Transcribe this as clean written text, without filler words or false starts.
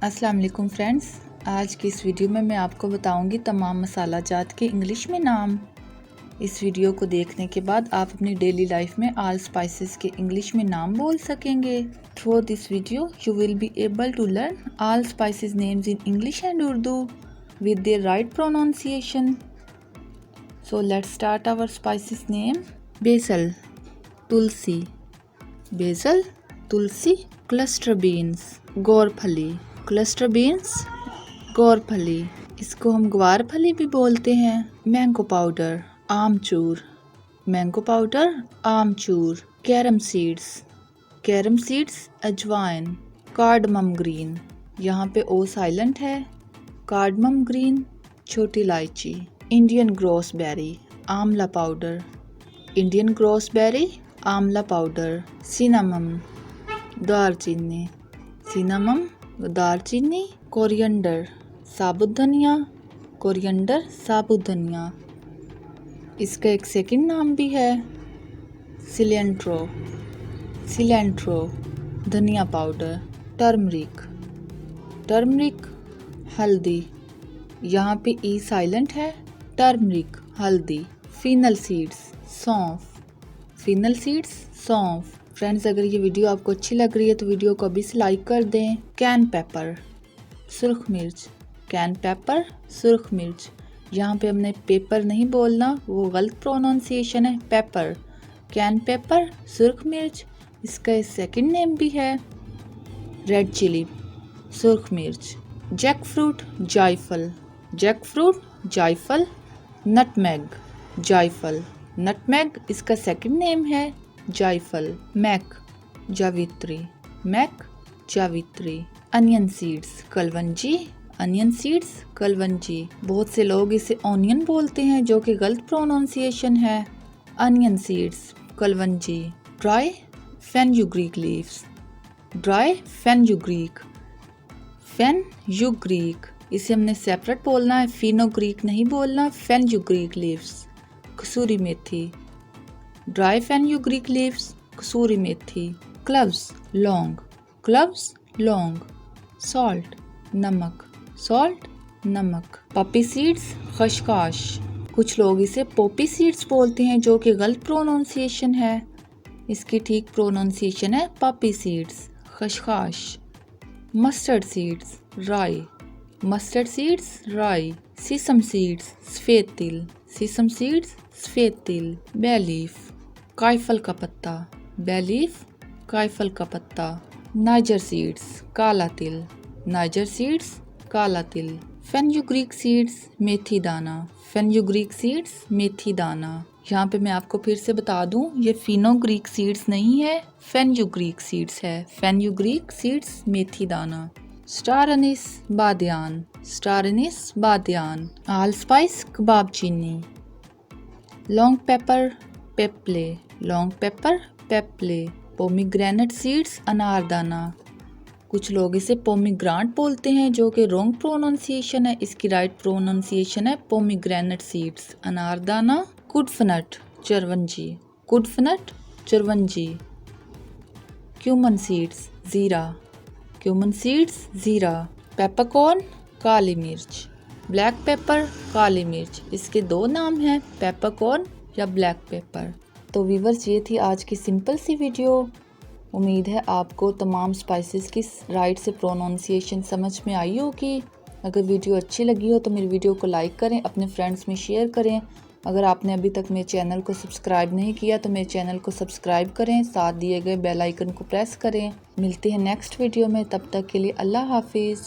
अस्सलाम वालेकुम फ्रेंड्स, आज की इस वीडियो में मैं आपको बताऊंगी तमाम मसाला जात के इंग्लिश में नाम। इस वीडियो को देखने के बाद आप अपनी डेली लाइफ में ऑल स्पाइसेस के इंग्लिश में नाम बोल सकेंगे। Through this video you will be able to learn all spices names in English and Urdu with their right pronunciation. So let's start our spices name. Basil, तुलसी, basil, तुलसी। Cluster beans, गौरफली, cluster beans, गौरफली। इसको हम ग्वार फली भी बोलते हैं। मैंगो पाउडर, आमचूर, मैंगो पाउडर, आमचूर। कैरम सीड्स, कैरम सीड्स, अजवाइन। कार्डमम ग्रीन, यहाँ पे ओ साइलेंट है। कार्डमम ग्रीन, छोटी इलायची। इंडियन ग्रोसबेरी, आंवला पाउडर, इंडियन ग्रोसबेरी, आंवला पाउडर। सिनामम, दालचीनी, सिनामम, दालचीनी। कोरिएंडर, साबुत धनिया, कोरिएंडर, साबुत धनिया। इसका एक सेकंड नाम भी है, सिलेंट्रो, सिलेंट्रो, धनिया पाउडर। टर्मरिक, टर्मरिक, हल्दी, यहाँ पे ई साइलेंट है। टर्मरिक, हल्दी। फिनल सीड्स, सौंफ, फिनल सीड्स, सौंफ। फ्रेंड्स, अगर ये वीडियो आपको अच्छी लग रही है तो वीडियो को अभी से लाइक कर दें। कैन पेपर, सुर्ख मिर्च, कैन पेपर, सुर्ख मिर्च। यहाँ पे हमने पेपर नहीं बोलना, वो गलत प्रोनाउंसिएशन है। पेपर, कैन पेपर, सुर्ख मिर्च। इसका सेकंड नेम भी है। रेड चिली, सुर्ख मिर्च। जैक फ्रूट, जायफल, जैक फ्रूट, जायफल। नटमैग, जायफल, नटमैग। इसका सेकंड नेम है जायफल। मैक, जावित्री, मैक, जावित्री। Onion seeds, kalonji, onion seeds, kalonji. बहुत से लोग इसे ऑनियन बोलते हैं जो कि गलत प्रोनाउंसिएशन है। अनियन सीड्स, कलवंजी। Dry fenugreek leaves, dry fenugreek, fenugreek. इसे हमने सेपरेट बोलना है, फिनोग्रीक नहीं बोलना। Fenugreek leaves. कसूरी मेथी, ड्राई फेनुग्रीक लीव्स, कसूरी मेथी। क्लव्स, लौंग, क्लव्स, लौंग। सॉल्ट, नमक, सॉल्ट, नमक। पॉपी सीड्स, खशखाश। कुछ लोग इसे पॉपी सीड्स बोलते हैं जो कि गलत प्रोनाउंसिएशन है। इसकी ठीक प्रोनाउंसिएशन है पॉपी सीड्स, खशखाश। मस्टर्ड सीड्स, राई, मस्टर्ड सीड्स, राई। सीसम सीड्स, सफ़ेद तिल, सीसम सीड्स, सफ़ेद तिल। बे लीफ, कायफल का पत्ता, बे लीफ, कायफल का पत्ता। नाइजर सीड्स, काला तिल, नाइजर सीड्स, काला तिल। फेनुग्रीक सीड्स, मेथी दाना, फेनुग्रीक सीड्स, मेथी दाना। यहाँ पे मैं आपको फिर से बता दूं, ये फिनोग्रीक सीड्स नहीं है, फेनुग्रीक सीड्स है। फेनुग्रीक सीड्स, मेथी दाना। स्टार अनीस, बादियान, स्टार अनीस, बादियान। आल स्पाइस, कबाब चीनी। लॉन्ग पेपर, पेपले, लॉन्ग पेपर, पेपले। पोमीग्रेनेट सीड्स, अनारदाना। कुछ लोग इसे पोमीग्रांट बोलते हैं जो कि रॉन्ग प्रोनाउंसिएशन है। इसकी राइट प्रोनाउंसिएशन है पोमीग्रेनेट सीड्स, अनारदाना। कुडफनट, चिरवंजी, कुडफनट, चिरवंजी। क्यूमन सीड्स, जीरा, क्यूमन सीड्स, जीरा। पेपरकॉर्न, काली मिर्च, ब्लैक पेपर, काली मिर्च। इसके दो नाम हैं, पेपरकॉर्न या ब्लैक पेपर। तो व्यूअर्स, ये थी आज की सिंपल सी वीडियो। उम्मीद है आपको तमाम स्पाइसेस की राइट से प्रोनाउंसिएशन समझ में आई होगी। अगर वीडियो अच्छी लगी हो तो मेरी वीडियो को लाइक करें, अपने फ्रेंड्स में शेयर करें। अगर आपने अभी तक मेरे चैनल को सब्सक्राइब नहीं किया तो मेरे चैनल को सब्सक्राइब करें, साथ दिए गए बेल आइकन को प्रेस करें। मिलते हैं नेक्स्ट वीडियो में, तब तक के लिए अल्लाह हाफिज़।